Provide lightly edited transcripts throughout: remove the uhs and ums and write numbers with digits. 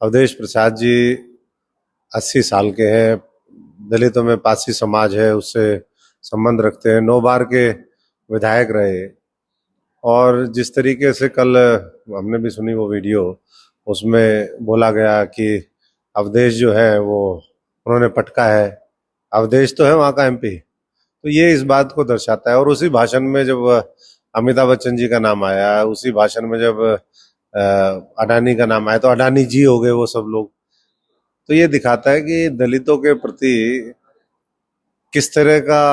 अवधेश प्रसाद जी 80 साल के हैं, दलितों में पारसी समाज है उससे संबंध रखते हैं, 9 बार के विधायक रहे। और जिस तरीके से कल हमने भी सुनी वो वीडियो, उसमें बोला गया कि अवधेश जो है वो उन्होंने पटका है। अवधेश तो है वहाँ का एमपी, तो ये इस बात को दर्शाता है। और उसी भाषण में जब अमिताभ बच्चन जी का नाम आया, उसी भाषण में जब अडानी का नाम आया, तो अडानी जी हो गए वो सब लोग। तो ये दिखाता है कि दलितों के प्रति किस तरह का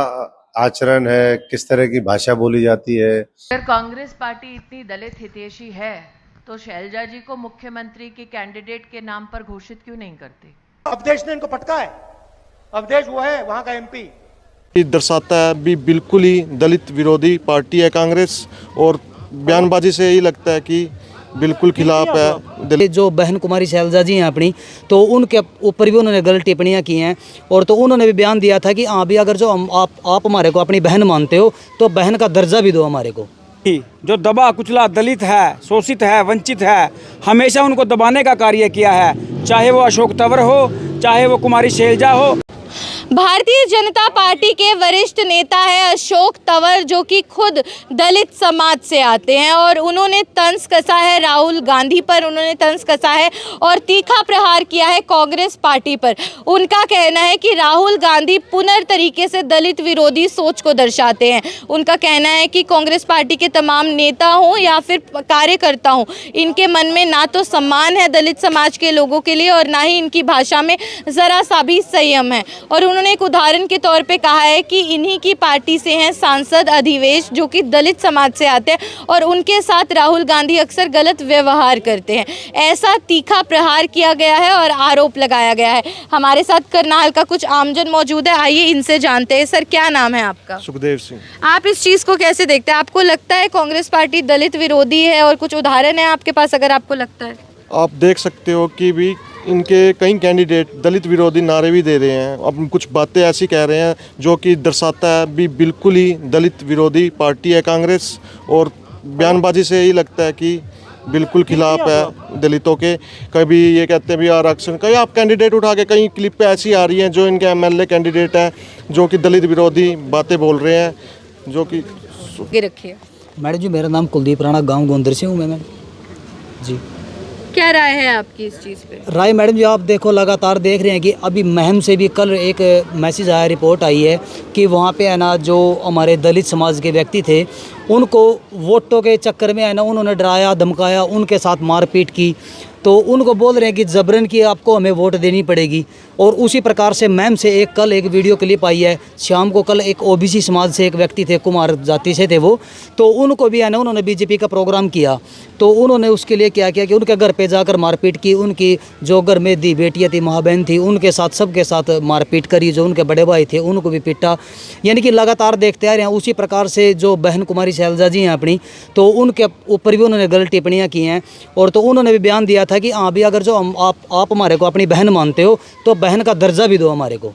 आचरण है, किस तरह की भाषा बोली जाती है। अगर कांग्रेस पार्टी इतनी दलित हितैषी है तो शैलजा जी को मुख्यमंत्री के कैंडिडेट के नाम पर घोषित क्यों नहीं करती? अवधेश ने इनको पटका है। अवधेश वो है वहां का एमपी। दर्शाता है भी बिल्कुल ही दलित विरोधी पार्टी है कांग्रेस, और बयानबाजी से यही लगता है कि बिल्कुल खिलाफ है दलित। जो बहन कुमारी शैलजा जी हैं अपनी, तो उनके ऊपर भी उन्होंने गलत टिप्पणियां की हैं। और तो उन्होंने भी बयान दिया था कि हाँ भी अगर जो आप हमारे को अपनी बहन मानते हो तो बहन का दर्जा भी दो हमारे को। जो दबा कुचला दलित है, शोषित है, वंचित है, हमेशा उनको दबाने का कार्य किया है, चाहे वो अशोक तंवर हो, चाहे वो कुमारी शैलजा हो। भारतीय जनता पार्टी के वरिष्ठ नेता है अशोक तंवर, जो कि खुद दलित समाज से आते हैं और उन्होंने तंज कसा है राहुल गांधी पर, उन्होंने तंज कसा है और तीखा प्रहार किया है कांग्रेस पार्टी पर। उनका कहना है कि राहुल गांधी पुनर्तरीके से दलित विरोधी सोच को दर्शाते हैं। उनका कहना है कि कांग्रेस पार्टी के तमाम नेता हों या फिर कार्यकर्ता हों, इनके मन में ना तो सम्मान है दलित समाज के लोगों के लिए और ना ही इनकी भाषा में ज़रा सा भी संयम है। और उन्होंने एक उदाहरण के तौर पे कहा है कि इन्हीं की पार्टी से हैं सांसद अधिवेश, जो कि दलित समाज से आते हैं और उनके साथ राहुल गांधी अक्सर गलत व्यवहार करते हैं। ऐसा तीखा प्रहार किया गया है और आरोप लगाया गया है। हमारे साथ करनाल का कुछ आमजन मौजूद है, आइए इनसे जानते हैं। सर, क्या नाम है आपका? सुखदेव सिंह। आप इस चीज़ को कैसे देखते हैं? आपको लगता है कांग्रेस पार्टी दलित विरोधी है? और कुछ उदाहरण है आपके पास अगर आपको लगता है? आप देख सकते हो कि भी इनके कई कैंडिडेट दलित विरोधी नारे भी दे रहे हैं, अब कुछ बातें ऐसी कह रहे हैं जो कि दर्शाता है भी बिल्कुल ही दलित विरोधी पार्टी है कांग्रेस, और बयानबाजी से यही लगता है कि बिल्कुल खिलाफ है दलितों के। कभी ये कहते हैं भी आरक्षण, कई आप कैंडिडेट उठा के कई क्लिपें ऐसी आ रही हैं जो इनके एमएलए कैंडिडेट हैं जो कि दलित विरोधी बातें बोल रहे हैं, जो कि रखिए। मैडम जी, मेरा नाम कुलदीप राणा, गाँव गोंदर से हूँ मैं मैडम जी। क्या राय है आपकी इस चीज़ पे? राय मैडम जी, आप देखो लगातार देख रहे हैं कि अभी महम से भी कल एक मैसेज आया, रिपोर्ट आई है कि वहाँ पे है ना जो हमारे दलित समाज के व्यक्ति थे उनको वोटों के चक्कर में है ना उन्होंने डराया धमकाया, उनके साथ मारपीट की। तो उनको बोल रहे हैं कि जबरन की आपको हमें वोट देनी पड़ेगी। और उसी प्रकार से मैम से कल एक वीडियो क्लिप आई है शाम को। कल एक ओबीसी समाज से एक व्यक्ति थे, कुमार जाति से थे वो, तो उनको भी है ना उन्होंने बीजेपी का प्रोग्राम किया, तो उन्होंने उसके लिए क्या किया कि उनके घर पे जाकर मारपीट की। उनकी जो घर में दी बेटियाँ थी, माँ बहन थी, उनके साथ सबके साथ मारपीट करी। जो उनके बड़े भाई थे उनको भी पीटा। यानी कि लगातार देखते आ रहे हैं। उसी प्रकार से जो बहन कुमारी शैलजा जी हैं अपनी, तो उनके ऊपर भी उन्होंने गलत टिप्पणियाँ की हैं। और तो उन्होंने भी बयान दिया था कि हाँ भी अगर जो आप हमारे को अपनी बहन मानते हो तो बहन का दर्जा भी दो हमारे को।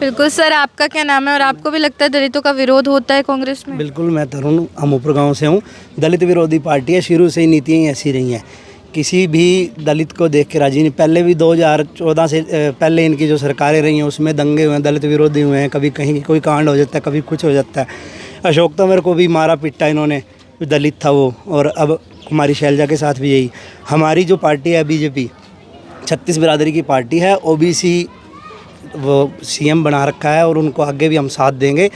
बिल्कुल। सर, आपका क्या नाम है और आपको भी लगता है दलितों का विरोध होता है कांग्रेस में? बिल्कुल, मैं तरुण अमूपुर गांव से हूं। दलित विरोधी पार्टी है, शुरू से ही नीतियाँ ऐसी रही हैं, किसी भी दलित को देख के राजी नहीं। पहले भी 2014 से पहले इनकी जो सरकारें रही हैं उसमें दंगे हुए हैं, दलित विरोधी हुए हैं, कभी कहीं कोई कांड हो जाता है, कभी कुछ हो जाता है। अशोक तंवर को भी मारा पीटा इन्होंने, दलित था वो। और अब कुमारी शैलजा के साथ भी यही। हमारी जो पार्टी है बीजेपी, 36 बिरादरी की पार्टी है, ओबीसी वो सीएम बना रखा है और उनको आगे भी हम साथ देंगे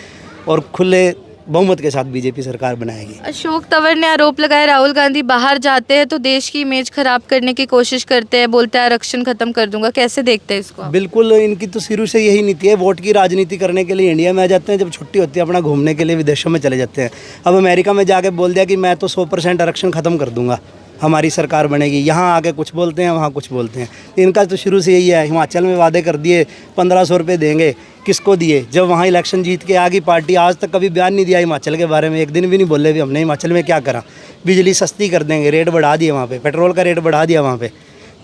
और खुले बहुमत के साथ बीजेपी सरकार बनाएगी। अशोक तंवर ने आरोप लगाया राहुल गांधी बाहर जाते हैं तो देश की इमेज खराब करने की कोशिश करते हैं, बोलते हैं आरक्षण खत्म कर दूंगा। कैसे देखते हैं इसको? बिल्कुल, इनकी तो शुरू से यही नीति है। वोट की राजनीति करने के लिए इंडिया में आ जाते हैं, जब छुट्टी होती है अपना घूमने के लिए विदेशों में चले जाते हैं। अब अमेरिका में जाके बोल दिया कि मैं तो 100% आरक्षण खत्म कर दूंगा, हमारी सरकार बनेगी। यहाँ आके कुछ बोलते हैं, वहाँ कुछ बोलते हैं। इनका तो शुरू से यही है। हिमाचल में वादे कर दिए 1500 रुपये देंगे, किसको दिए? जब वहाँ इलेक्शन जीत के आ गई पार्टी, आज तक कभी बयान नहीं दिया हिमाचल के बारे में, एक दिन भी नहीं बोले भी हमने हिमाचल में क्या करा। बिजली सस्ती कर देंगे, रेट बढ़ा दिए वहाँ पे, पेट्रोल का रेट बढ़ा दिया वहाँ पे,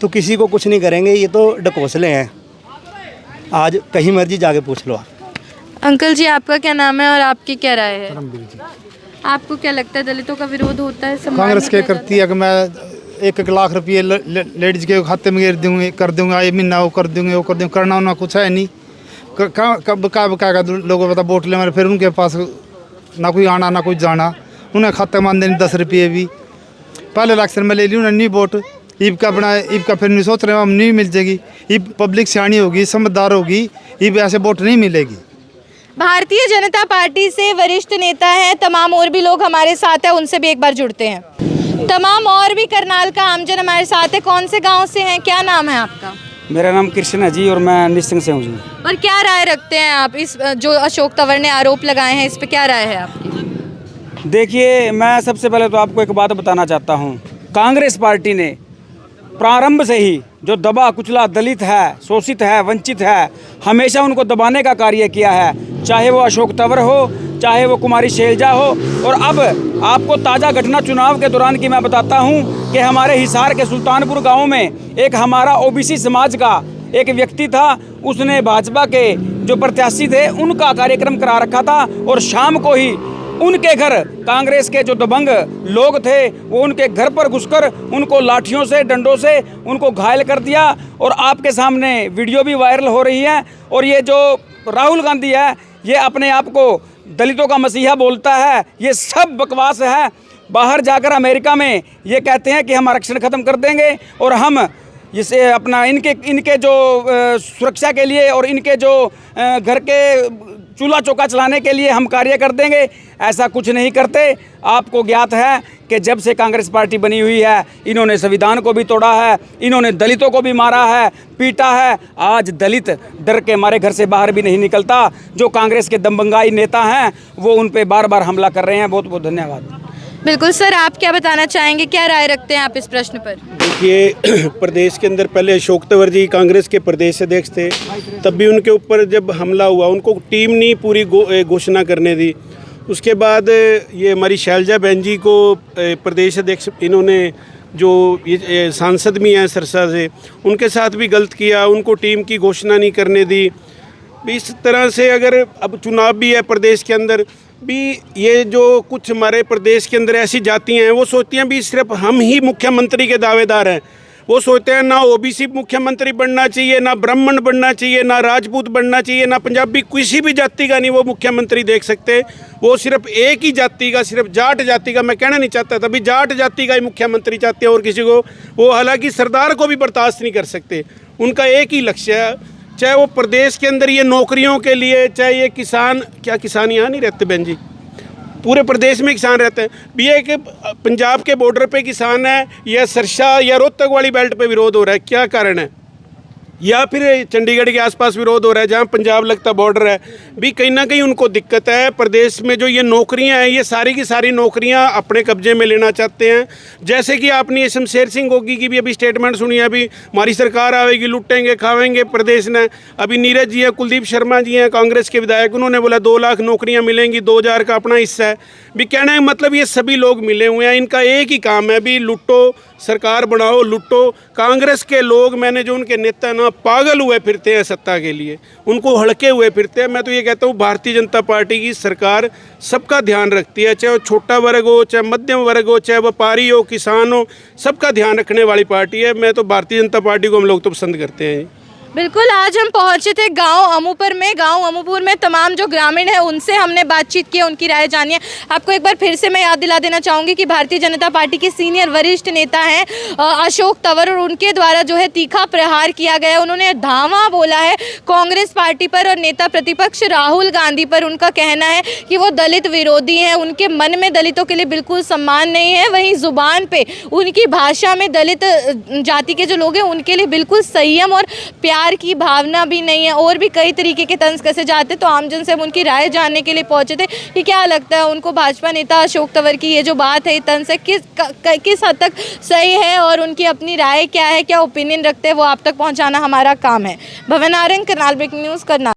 तो किसी को कुछ नहीं करेंगे। ये तो ढकोसले हैं, आज कहीं मर्जी जाके पूछ लो आप। अंकल जी, आपका क्या नाम है और आपकी क्या राय है? आपको क्या लगता है दलितों का विरोध होता है? कांग्रेस क्या करती है कि मैं 1 लाख रुपये लेडीज़ के खाते में कर दूंगा, ये महीना वो कर दूंगे, करना उन्ना कुछ है नहीं। कब क्या लोगों को पता वोट ले मारे, फिर उनके पास ना कोई आना ना कोई जाना, उन्हें खाते मान देनी 10 रुपये भी। पहले इलेक्शन में ले ली उन्हें नहीं वोट, ईब का फिर नहीं सोच रहे हम नहीं मिल जाएगी। ईब पब्लिक सियाणी होगी, समझदार होगी, ईब ऐसे वोट नहीं मिलेगी। भारतीय जनता पार्टी से वरिष्ठ नेता हैं, तमाम और भी लोग हमारे साथ हैं, उनसे भी एक बार जुड़ते हैं। तमाम और भी करनाल का आमजन हमारे साथ है। कौन से गांव से हैं, क्या नाम है आपका? मेरा नाम कृष्ण है जी और मैं निस्सिंग से हूँ जी। और क्या राय रखते हैं आप इस जो अशोक तंवर ने आरोप लगाए हैं, इस पे क्या राय है आपकी? देखिए, मैं सबसे पहले तो आपको एक बात बताना चाहता हूँ। कांग्रेस पार्टी ने प्रारंभ से ही जो दबा कुचला दलित है, शोषित है, वंचित है, हमेशा उनको दबाने का कार्य किया है, चाहे वो अशोक तंवर हो, चाहे वो कुमारी शैलजा हो। और अब आपको ताज़ा घटना चुनाव के दौरान की मैं बताता हूं कि हमारे हिसार के सुल्तानपुर गांव में एक हमारा ओबीसी समाज का एक व्यक्ति था, उसने भाजपा के जो प्रत्याशी थे उनका कार्यक्रम करा रखा था और शाम को ही उनके घर कांग्रेस के जो दबंग लोग थे वो उनके घर पर घुसकर उनको लाठियों से, डंडों से उनको घायल कर दिया। और आपके सामने वीडियो भी वायरल हो रही है। और ये जो राहुल गांधी है, ये अपने आप को दलितों का मसीहा बोलता है, ये सब बकवास है। बाहर जाकर अमेरिका में ये कहते हैं कि हम आरक्षण ख़त्म कर देंगे और हम इसे अपना इनके जो सुरक्षा के लिए और इनके जो घर के चूल्हा चौका चलाने के लिए हम कार्य कर देंगे। ऐसा कुछ नहीं करते। आपको ज्ञात है कि जब से कांग्रेस पार्टी बनी हुई है, इन्होंने संविधान को भी तोड़ा है, इन्होंने दलितों को भी मारा है, पीटा है। आज दलित डर के मारे घर से बाहर भी नहीं निकलता। जो कांग्रेस के दबंगाई नेता हैं वो उन पे बार बार हमला कर रहे हैं। बहुत बहुत धन्यवाद। बिल्कुल सर, आप क्या बताना चाहेंगे, क्या राय रखते हैं आप इस प्रश्न पर? देखिए, प्रदेश के अंदर पहले अशोक तंवर जी कांग्रेस के प्रदेश अध्यक्ष थे, तब भी उनके ऊपर जब हमला हुआ उनको टीम नहीं पूरी घोषणा करने दी। उसके बाद ये हमारी शैलजा बहन जी को प्रदेश अध्यक्ष इन्होंने जो ये सांसद भी हैं सिरसा से, उनके साथ भी गलत किया, उनको टीम की घोषणा नहीं करने दी। इस तरह से अगर अब चुनाव भी है प्रदेश के अंदर भी, ये जो कुछ हमारे प्रदेश के अंदर ऐसी जातियां हैं वो सोचती हैं भी सिर्फ हम ही मुख्यमंत्री के दावेदार हैं। वो सोचते हैं ना ओबीसी मुख्यमंत्री बनना चाहिए, ना ब्राह्मण बनना चाहिए, ना राजपूत बनना चाहिए, ना पंजाबी, किसी भी जाति का नहीं वो मुख्यमंत्री देख सकते। वो सिर्फ एक ही जाति का, सिर्फ जाट जाति का, मैं कहना नहीं चाहता तभी जाट जाति का ही मुख्यमंत्री चाहते हैं और किसी को वो हालांकि सरदार को भी बर्दाश्त नहीं कर सकते। उनका एक ही लक्ष्य है, चाहे वो प्रदेश के अंदर ये नौकरियों के लिए, चाहे ये किसान, क्या किसान यहाँ नहीं रहते बहन जी, पूरे प्रदेश में किसान रहते हैं भी। एक पंजाब के बॉर्डर पे किसान है या सरसा या रोहतक वाली बेल्ट पे विरोध हो रहा है, क्या कारण है? या फिर चंडीगढ़ के आसपास विरोध हो रहा है जहाँ पंजाब लगता बॉर्डर है भी। कहीं ना कहीं उनको दिक्कत है। प्रदेश में जो ये नौकरियां हैं, ये सारी की सारी नौकरियां अपने कब्जे में लेना चाहते हैं। जैसे कि आपने शमशेर सिंह गोगी की भी अभी स्टेटमेंट सुनी है, अभी हमारी सरकार आएगी, लुटेंगे खावेंगे प्रदेश ने। अभी नीरज जी हैं, कुलदीप शर्मा जी हैं कांग्रेस के विधायक, उन्होंने बोला 2 लाख नौकरियाँ मिलेंगी, 2000 का अपना हिस्सा है भी। कहना है मतलब ये सभी लोग मिले हुए हैं, इनका एक ही काम है भी लुटो, सरकार बनाओ, लुटो। कांग्रेस के लोग, मैंने जो उनके नेता ना पागल हुए फिरते हैं सत्ता के लिए, उनको हड़के हुए फिरते हैं। मैं तो ये कहता हूँ भारतीय जनता पार्टी की सरकार सबका ध्यान रखती है, चाहे वो छोटा वर्ग हो, चाहे मध्यम वर्ग हो, चाहे व्यापारी हो, किसान हो, सबका ध्यान रखने वाली पार्टी है। मैं तो भारतीय जनता पार्टी को हम लोग तो पसंद करते हैं। बिल्कुल, आज हम पहुंचे थे गांव अमूपुर में। गांव अमूपुर में तमाम जो ग्रामीण हैं उनसे हमने बातचीत की, उनकी राय जानी है। आपको एक बार फिर से मैं याद दिला देना चाहूँगी कि भारतीय जनता पार्टी के सीनियर वरिष्ठ नेता हैं अशोक तंवर, और उनके द्वारा जो है तीखा प्रहार किया गया। उन्होंने धावा बोला है कांग्रेस पार्टी पर और नेता प्रतिपक्ष राहुल गांधी पर। उनका कहना है कि वो दलित विरोधी हैं, उनके मन में दलितों के लिए बिल्कुल सम्मान नहीं है। वहीं जुबान पे उनकी भाषा में दलित जाति के जो लोग हैं उनके लिए बिल्कुल संयम और प्यार की भावना भी नहीं है। और भी कई तरीके के तंज कसे जाते। तो आमजन से हम उनकी राय जानने के लिए पहुंचे थे कि क्या लगता है उनको भाजपा नेता अशोक तंवर की ये जो बात है, तंज से किस हद तक सही है और उनकी अपनी राय क्या है, क्या ओपिनियन रखते हैं, वो आप तक पहुंचाना हमारा काम है। भवन आरंग, करनाल ब्रेकिंग न्यूज़, करनाल।